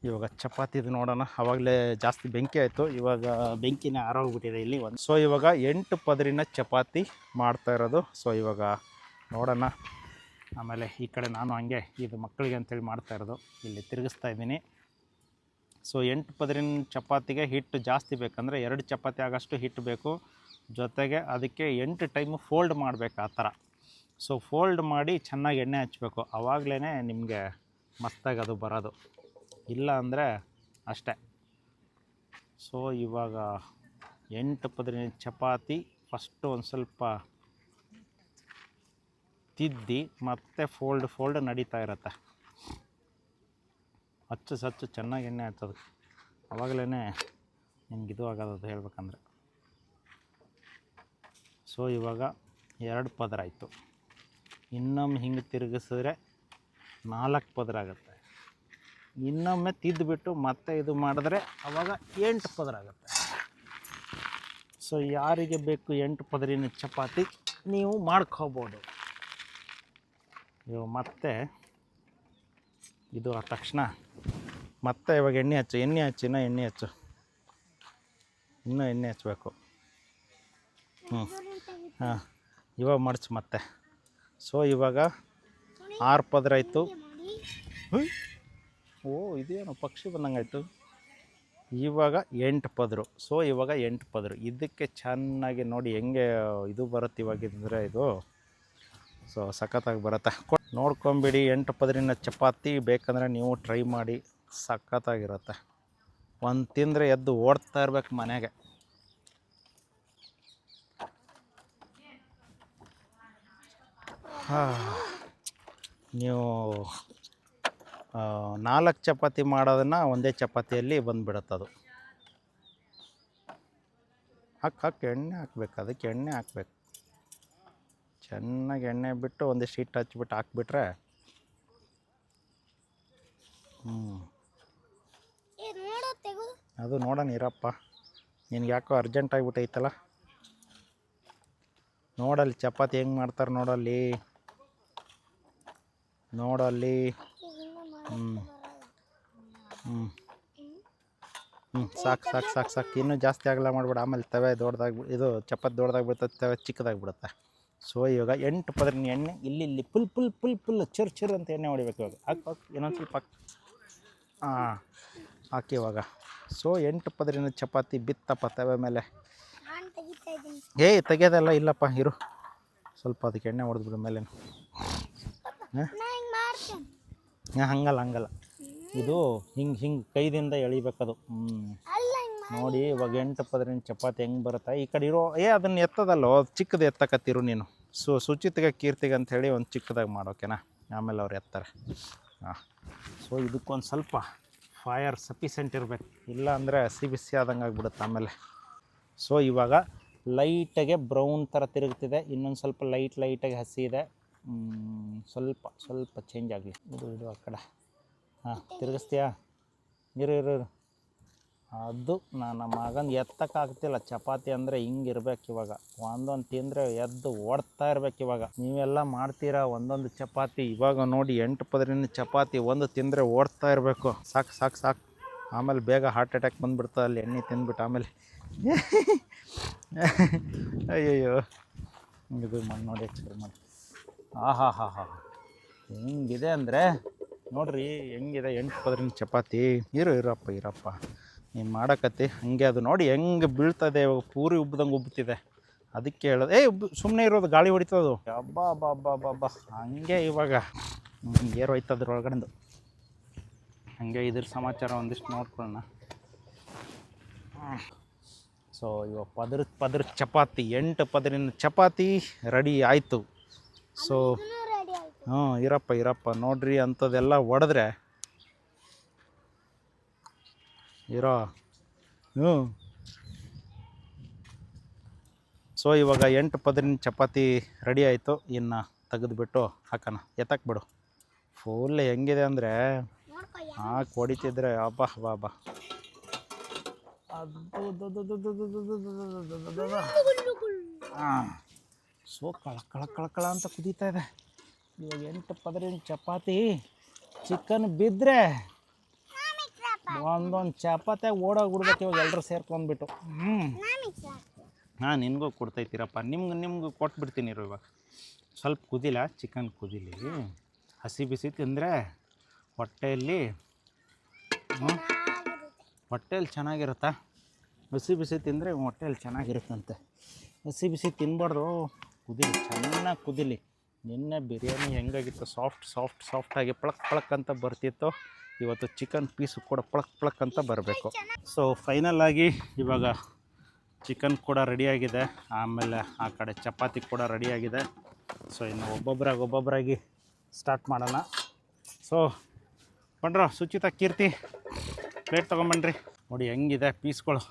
ಇವಾಗ ಚಪಾತಿದು ನೋಡೋಣ. ಆವಾಗಲೇ ಜಾಸ್ತಿ ಬೆಂಕಿ ಆಯಿತು, ಇವಾಗ ಬೆಂಕಿನೇ ಆರೋಗ್ಬಿಟ್ಟಿದೆ ಇಲ್ಲಿ ಒಂದು. ಸೊ ಇವಾಗ 8 ಪದರಿನ ಚಪಾತಿ ಮಾಡ್ತಾ ಇರೋದು. ಸೊ ಇವಾಗ ನೋಡೋಣ. ಆಮೇಲೆ ಈ ಕಡೆ ನಾನು ಹಂಗೆ ಇದು ಮಕ್ಕಳಿಗೆ ಅಂತೇಳಿ ಮಾಡ್ತಾ ಇರೋದು, ಇಲ್ಲಿ ತಿರುಗಿಸ್ತಾ ಇದ್ದೀನಿ. ಸೊ 8 ಪದರಿನ ಚಪಾತಿಗೆ ಹಿಟ್ಟು ಜಾಸ್ತಿ ಬೇಕಂದರೆ 2 ಚಪಾತಿ ಆಗೋಷ್ಟು ಹಿಟ್ಟು ಬೇಕು. ಜೊತೆಗೆ ಅದಕ್ಕೆ 8 ಟೈಮು ಫೋಲ್ಡ್ ಮಾಡಬೇಕು ಆ ಥರ. ಸೊ ಫೋಲ್ಡ್ ಮಾಡಿ ಚೆನ್ನಾಗಿ ಎಣ್ಣೆ ಹಚ್ಚಬೇಕು, ಆವಾಗಲೇ ನಿಮಗೆ ಮಸ್ತಾಗಿ ಅದು ಬರೋದು. ಇಲ್ಲ ಅಂದರೆ ಅಷ್ಟೇ. ಸೊ ಇವಾಗ 8 ಪದರಿನ ಚಪಾತಿ ಫಸ್ಟು ಒಂದು ಸ್ವಲ್ಪ ತಿದ್ದಿ ಮತ್ತೆ ಫೋಲ್ಡ್ ನಡೀತಾ ಇರುತ್ತೆ. ಹಚ್ಚು ಚೆನ್ನಾಗಿ ಎಣ್ಣೆ ಹಚ್ಚೋದು, ಆವಾಗಲೇ ನಿಮ್ಗೆ ಇದು ಆಗೋದು ಹೇಳ್ಬೇಕಂದ್ರೆ. ಸೊ ಇವಾಗ 2 ಪದರ ಆಯಿತು. ಇನ್ನೊಮ್ಮೆ ಹಿಂಗೆ ತಿರುಗಿಸಿದ್ರೆ 4 ಪದರ ಆಗುತ್ತೆ. ಇನ್ನೊಮ್ಮೆ ತಿದ್ದುಬಿಟ್ಟು ಮತ್ತೆ ಇದು ಮಾಡಿದ್ರೆ ಆವಾಗ 8 ಪದರ ಆಗುತ್ತೆ. ಸೊ ಯಾರಿಗೆ ಬೇಕು 8 ಪದರಿನ ಚಪಾತಿ ನೀವು ಮಾಡ್ಕೋಬೋದು. ಇವಾಗ ಮತ್ತೆ ಇದು ಆದ ತಕ್ಷಣ ಮತ್ತೆ ಇವಾಗ ಎಣ್ಣೆ ಹಚ್ಚು, ಇನ್ನೂ ಎಣ್ಣೆ ಹಚ್ಚಬೇಕು. ಹಾಂ, ಇವಾಗ ಮಡ್ಚು ಮತ್ತೆ. ಸೊ ಇವಾಗ 6 ಪದರ ಆಯಿತು. ಓ, ಇದೇನು ಪಕ್ಷಿ ಬಂದಂಗಾಯ್ತು. ಇವಾಗ 8 ಪದರು. ಸೊ ಇವಾಗ 8 ಪದರು. ಇದಕ್ಕೆ ಚೆನ್ನಾಗಿ ನೋಡಿ ಹೆಂಗೆ ಇದು ಬರುತ್ತೆ ಇವಾಗಿದ್ರೆ ಇದು. ಸೊ ಸಖತ್ತಾಗಿ ಬರುತ್ತೆ, ನೋಡ್ಕೊಂಬಿಡಿ. 8 ಪದರಿನ ಚಪಾತಿ ಬೇಕಂದರೆ ನೀವು ಟ್ರೈ ಮಾಡಿ, ಸಖತ್ತಾಗಿರುತ್ತೆ. ಒಂದು ತಿಂದರೆ ಎದ್ದು ಓಡ್ತಾ ಇರ್ಬೇಕು ಮನೆಗೆ. ನೀವು 4 ಚಪಾತಿ ಮಾಡೋದನ್ನು ಒಂದೇ ಚಪಾತಿಯಲ್ಲಿ ಬಂದುಬಿಡುತ್ತದು. ಹಾಕಿ ಎಣ್ಣೆ ಹಾಕ್ಬೇಕು, ಅದಕ್ಕೆ ಎಣ್ಣೆ ಹಾಕ್ಬೇಕು. ಚೆನ್ನಾಗಿ ಎಣ್ಣೆ ಬಿಟ್ಟು ಒಂದಿಷ್ಟು ಹಿಟ್ಟು ಹಚ್ಬಿಟ್ಟು ಹಾಕ್ಬಿಟ್ರೆ ಅದು ನೋಡೋಣ ಇರಪ್ಪ. ನಿನ್ಗೆ ಯಾಕೋ ಅರ್ಜೆಂಟ್ ಆಗಿಬಿಟ್ಟೈತಲ್ಲ. ನೋಡಲ್ಲಿ ಚಪಾತಿ ಹೆಂಗೆ ಮಾಡ್ತಾರೆ ನೋಡಲ್ಲಿ. ಸಾಕು. ಇನ್ನೂ ಜಾಸ್ತಿ ಆಗಲ್ಲ ಮಾಡ್ಬಿಡ, ಆಮೇಲೆ ತವೆ ದೊಡ್ಡದಾಗಿ ಇದು ಚಪಾತಿ ದೊಡ್ಡದಾಗಿ ಬಿಡ್ತದೆ, ತವೆ ಚಿಕ್ಕದಾಗಿ ಬಿಡುತ್ತೆ. ಸೊ ಇವಾಗ 8 ಪದರಿನ ಎಣ್ಣೆ ಇಲ್ಲಿ ಫುಲ್ ಚಿರ್ ಅಂತ ಎಣ್ಣೆ ಹೊಡಿಬೇಕು. ಇವಾಗ ಹಾಕಿ ಇನ್ನೊಂದು ಸ್ವಲ್ಪ ಹಾಕಿ ಇವಾಗ. ಸೊ 8 ಪದರಿನ ಚಪಾತಿ ಬಿತ್ತಪ್ಪ ತವೆ ಮೇಲೆ. ತೆಗೆಯೋದಲ್ಲ, ಇಲ್ಲಪ್ಪ ಇರು, ಸ್ವಲ್ಪ ಅದಕ್ಕೆ ಎಣ್ಣೆ ಹೊಡೆದ್ಬಿಡು ಮೇಲೆ. ಹಂಗಲ್ಲ, ಇದು ಹಿಂಗೆ ಕೈದಿಂದ ಎಳಿಬೇಕದು. ನೋಡಿ ಇವಾಗ 8 ಪದರಿನ ಚಪಾತಿ ಹೆಂಗೆ ಬರುತ್ತೆ. ಈ ಕಡೆ ಇರೋ ಅದನ್ನು ಎತ್ತದಲ್ಲೋ, ಚಿಕ್ಕದು ಎತ್ತಕತ್ತಿರು ನೀನು. ಸೊ ಸುಚಿತಿಗೆ ಕೀರ್ತಿಗೆ ಅಂಥೇಳಿ ಒಂದು ಚಿಕ್ಕದಾಗಿ ಮಾಡೋಕೆನಾ, ಆಮೇಲೆ ಅವ್ರು ಎತ್ತಾರೆ. ಸೊ ಇದಕ್ಕೊಂದು ಸ್ವಲ್ಪ ಫೈರ್ ಸಫಿಸೆಂಟ್ ಇರಬೇಕು, ಇಲ್ಲ ಅಂದರೆ ಬಿಸಿ ಆದಂಗೆ ಆಗಿಬಿಡುತ್ತೆ ಆಮೇಲೆ. ಸೊ ಇವಾಗ ಲೈಟಾಗೆ ಬ್ರೌನ್ ಥರ ತಿರುಗ್ತಿದೆ, ಇನ್ನೊಂದು ಸ್ವಲ್ಪ ಲೈಟಾಗಿ ಹಸಿ ಇದೆ. ಸ್ವಲ್ಪ ಚೇಂಜ್ ಆಗಲಿ. ಇದು ಆ ಕಡೆ. ತಿರುಗಿಸ್ತೀಯಾ? ಇರು. ಅದು ನನ್ನ ಮಗನ ಎತ್ತಕ್ಕಾಗ್ತಿಲ್ಲ. ಚಪಾತಿ ಅಂದರೆ ಹಿಂಗಿರ್ಬೇಕು ಇವಾಗ. ಒಂದೊಂದು ತಿಂದರೆ ಎದ್ದು ಓಡ್ತಾ ಇರ್ಬೇಕು ಇವಾಗ. ನೀವೆಲ್ಲ ಮಾಡ್ತೀರಾ ಒಂದೊಂದು ಚಪಾತಿ. ಇವಾಗ ನೋಡಿ 8 ಪದರಿನ ಚಪಾತಿ ಒಂದು ತಿಂದರೆ ಓಡ್ತಾ ಇರಬೇಕು. ಸಾಕು ಸಾಕು ಸಾಕು. ಆಮೇಲೆ ಬೇಗ ಹಾರ್ಟ್ ಅಟ್ಯಾಕ್ ಬಂದುಬಿಡ್ತದೆ ಅಲ್ಲಿ ಎಣ್ಣೆ ತಿಂದ್ಬಿಟ್ಟು ಆಮೇಲೆ. ಅಯ್ಯಯ್ಯೋ, ಇದು ಮಾಡಿ ನೋಡಿ ಎಕ್ಸ್ಪೈರ್ ಮಾಡಿ. ಹಾ ಹೆಂಗಿದೆ ಅಂದರೆ ನೋಡ್ರಿ ಹೆಂಗಿದೆ 8 ಪದರಿನ ಚಪಾತಿ. ಇರಪ್ಪ ನೀವು ಮಾಡಕತ್ತಿ ಹಂಗೆ. ಅದು ನೋಡಿ ಹೆಂಗೆ ಬೀಳ್ತದೆ ಇವಾಗ. ಪೂರಿ ಉಬ್ಬ್ದಂಗೆ ಉಬ್ಬುತ್ತಿದೆ. ಅದಕ್ಕೆ ಹೇಳೋದು ಸುಮ್ಮನೆ ಇರೋದು, ಗಾಳಿ ಹೊಡಿತದು. ಹಬ್ಬ ಹಂಗೆ ಇವಾಗ ಏರು ಹೋಯ್ತು ಅದ್ರೊಳಗಡೆದು. ಹಂಗೆ ಇದ್ರ ಸಮಾಚಾರ ಒಂದಿಷ್ಟು ನೋಡ್ಕೊಳ್ಳೋಣ. ಸೊ ಇವಾಗ ಪದರದ ಚಪಾತಿ 8 ಪದರಿನ ಚಪಾತಿ ರೆಡಿ ಆಯಿತು. ಸೊ ಇರಪ್ಪ ನೋಡ್ರಿ ಅಂಥದ್ದೆಲ್ಲ ಒಡೆದ್ರೆ ಸೊ ಇವಾಗ 8 ಪದರಿನ ಚಪಾತಿ ರೆಡಿ ಆಯಿತು. ಇನ್ನು ತೆಗೆದುಬಿಟ್ಟು ಹಾಕೋಣ. ಎತ್ತಕ್ಕೆ ಬಿಡು. ಫುಲ್ ಹೆಂಗಿದೆ ಅಂದರೆ ಹಾಕಿ ಹೊಡಿತಿದ್ರೆ ಬಾ ಸೊ ಕಳ ಅಂತ ಕುದೀತಾ ಇದೆ. ಇವಾಗ 8 ಪದರಿನ ಚಪಾತಿ ಚಿಕನ್ ಬಿದ್ದರೆ ಒಂದೊಂದು ಚಪಾತಿಯಾಗಿ ಓಡೋಗ್ಬಿಡ್ಬೇಕು ಇವಾಗ ಎಲ್ಲರೂ ಸೇರ್ಕೊಂಡ್ಬಿಟ್ಟು. ನಿನಗೂ ಕೊಡ್ತೈತೀರಪ್ಪ. ನಿಮ್ಗೆ ಕೊಟ್ಬಿಡ್ತೀನಿ ಇವಾಗ. ಸ್ವಲ್ಪ ಕುದಿಲ್ಲ, ಚಿಕನ್ ಕುದಿಲಿ. ಹಸಿ ಬಿಸಿ ತಿಂದರೆ ಹೊಟ್ಟೆಯಲ್ಲಿ ಚೆನ್ನಾಗಿರುತ್ತಾ? ಹಸಿ ಬಿಸಿ ತಿಂದರೆ ಹೊಟ್ಟೆಯಲ್ಲಿ ಚೆನ್ನಾಗಿರುತ್ತಂತೆ. ಹಸಿ ಬಿಸಿ ತಿನ್ನಬಾರ್ದು, ಕುದಿಲಿ, ಚೆನ್ನಾಗಿ ಕುದಿಲಿ. ನಿನ್ನೆ ಬಿರಿಯಾನಿ ಹೆಂಗಾಗಿತ್ತು? ಸಾಫ್ಟಾಗಿ ಪ್ಳಕ್ ಅಂತ ಬರ್ತಿತ್ತು. ಇವತ್ತು ಚಿಕನ್ ಪೀಸು ಕೂಡ ಪ್ಳಕ್ ಅಂತ ಬರಬೇಕು. ಸೊ ಫೈನಲಾಗಿ ಇವಾಗ ಚಿಕನ್ ಕೂಡ ರೆಡಿಯಾಗಿದೆ. ಆಮೇಲೆ ಆ ಕಡೆ ಚಪಾತಿ ಕೂಡ ರೆಡಿಯಾಗಿದೆ. ಸೊ ಇನ್ನು ಒಬ್ಬೊಬ್ಬರಾಗಿ ಸ್ಟಾರ್ಟ್ ಮಾಡೋಣ. ಸೊ ಬನ್ರೋ ಸುಚಿತಾ, ಕೀರ್ತಿ, ಪ್ಲೇಟ್ ತೊಗೊಂಬನ್ರಿ. ನೋಡಿ ಹೆಂಗಿದೆ ಪೀಸ್ಗಳು.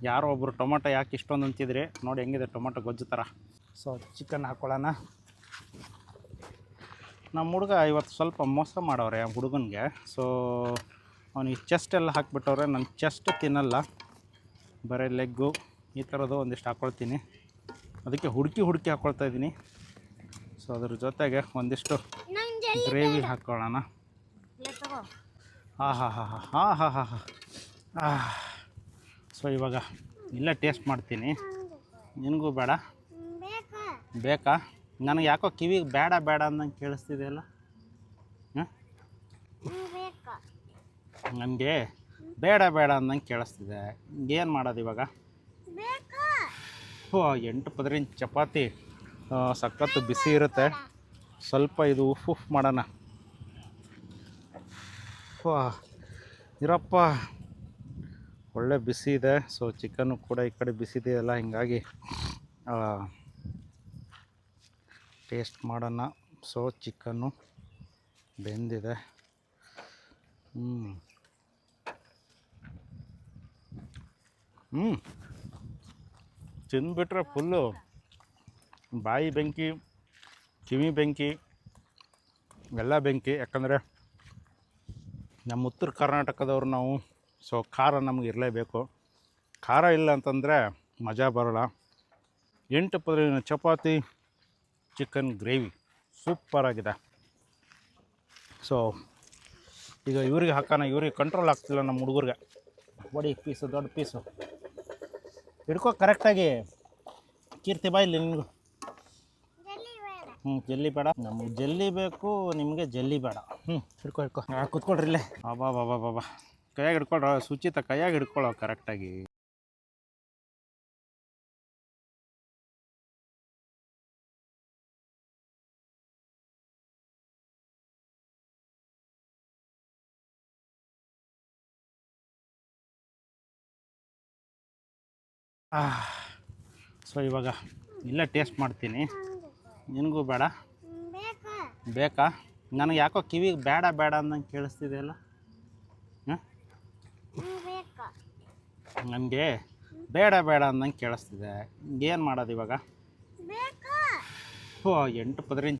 ಯಾರೋ ಒಬ್ಬರು ಟೊಮೊಟೊ ಯಾಕೆ ಇಷ್ಟೊಂದು ಅಂತಿದ್ರಿ. ನೋಡಿ ಹೆಂಗಿದೆ ಟೊಮೊಟೊ ಗೊಜ್ಜು ಥರ. ಸೊ ಚಿಕನ್ ಹಾಕ್ಕೊಳ್ಳೋಣ. ನಮ್ಮ ಹುಡುಗ ಇವತ್ತು ಸ್ವಲ್ಪ ಮೋಸ ಮಾಡವ್ರೆ ಹುಡುಗನಿಗೆ. ಸೊ ಅವನಿಗೆ ಚೆಸ್ಟ್ ಎಲ್ಲ ಹಾಕಿಬಿಟ್ಟವ್ರೆ. ನಾನು ಚೆಸ್ಟ್ ತಿನ್ನಲ್ಲ, ಬರೀ ಲೆಗ್ಗು ಈ ಥರದ್ದು ಒಂದಿಷ್ಟು ಹಾಕ್ಕೊಳ್ತೀನಿ. ಅದಕ್ಕೆ ಹುಡುಕಿ ಹಾಕ್ಕೊಳ್ತಾ ಇದ್ದೀನಿ. ಸೊ ಅದ್ರ ಜೊತೆಗೆ ಒಂದಿಷ್ಟು ಗ್ರೇವಿ ಹಾಕ್ಕೊಳ್ಳೋಣ. ಸೊ ಇವಾಗ ಇಲ್ಲೇ ಟೇಸ್ಟ್ ಮಾಡ್ತೀನಿ. ನಿನಗೂ ಬೇಕಾ? ನನಗೆ ಯಾಕೋ ಕಿವಿಗೆ ಬೇಡ ಅಂದಂಗೆ ಕೇಳಿಸ್ತಿದೆ ಅಲ್ಲ. ನನಗೆ ಬೇಡ ಅಂದಂಗೆ ಕೇಳಿಸ್ತಿದೆ. ಏನು ಮಾಡೋದು ಇವಾಗ? 8 ಪದರಿನ ಚಪಾತಿ ಸಖತ್ತು ಬಿಸಿ ಇರುತ್ತೆ. ಸ್ವಲ್ಪ ಇದು ಉಫ್ ಮಾಡೋಣ. ಇರಪ್ಪ, ಒಳ್ಳೆ ಬಿಸಿ ಇದೆ. ಸೊ ಚಿಕನ್ನು ಕೂಡ ಈ ಕಡೆ ಬಿಸಿದೆಯಲ್ಲ, ಹೀಗಾಗಿ ಟೇಸ್ಟ್ ಮಾಡೋಣ. ಸೊ ಚಿಕನ್ನು ಬೆಂದಿದೆ. ತಿಂದ್ಬಿಟ್ರೆ ಫುಲ್ಲು ಬಾಯಿ ಬೆಂಕಿ, ಕಿವಿ ಬೆಂಕಿ, ಎಲ್ಲ ಬೆಂಕಿ. ಯಾಕಂದರೆ ನಮ್ಮ ಉತ್ತರ ಕರ್ನಾಟಕದವ್ರು ನಾವು. ಸೊ ಖಾರ ನಮಗೆ ಇರಲೇಬೇಕು. ಖಾರ ಇಲ್ಲ ಅಂತಂದರೆ ಮಜಾ ಬರೋಲ್ಲ. 8 ಪದರಿನ ಚಪಾತಿ, ಚಿಕನ್ ಗ್ರೇವಿ ಸೂಪರಾಗಿದೆ. ಸೊ ಈಗ ಇವ್ರಿಗೆ ಹಾಕೋಣ. ಇವ್ರಿಗೆ ಕಂಟ್ರೋಲ್ ಆಗ್ತಿಲ್ಲ ನಮ್ಮ ಹುಡುಗರಿಗೆ. ಬಡಿ ಪೀಸು, ದೊಡ್ಡ ಪೀಸು ಹಿಡ್ಕೋ ಕರೆಕ್ಟಾಗಿ. ಕೀರ್ತಿ ಬಾಯಿಲಿ ನಿನಗೂ. ಜಲ್ಲಿ ಬೇಡ, ನಮಗೆ ಜಲ್ಲಿ ಬೇಕು, ನಿಮಗೆ ಜಲ್ಲಿ ಬೇಡ. ಹಿಡ್ಕೊ ಕೂತ್ಕೊಳ್ರಿ ಇಲ್ಲೇ. ಬಾಬಾ ಕೈಯಾಗಿ ಹಿಡ್ಕೊಳ್ರ. ಸುಚಿತ ಕೈಯಾಗಿ ಹಿಡ್ಕೊಳ್ಳೋ ಕರೆಕ್ಟಾಗಿ. ಸೊ ಇವಾಗ ಇಲ್ಲೇ ಟೇಸ್ಟ್ ಮಾಡ್ತೀನಿ. ನಿನಗೂ ಬೇಕಾ? ನನಗೆ ಯಾಕೋ ಕಿವಿಗೆ ಬೇಡ ಅಂದಂಗೆ ಕೇಳಿಸ್ತಿದೆ ಅಲ್ಲ. ನನಗೆ ಬೇಡ ಅಂದಂಗೆ ಕೇಳಿಸ್ತಿದೆ. ಏನು ಮಾಡೋದು ಇವಾಗ? 8 ಪದರಿನ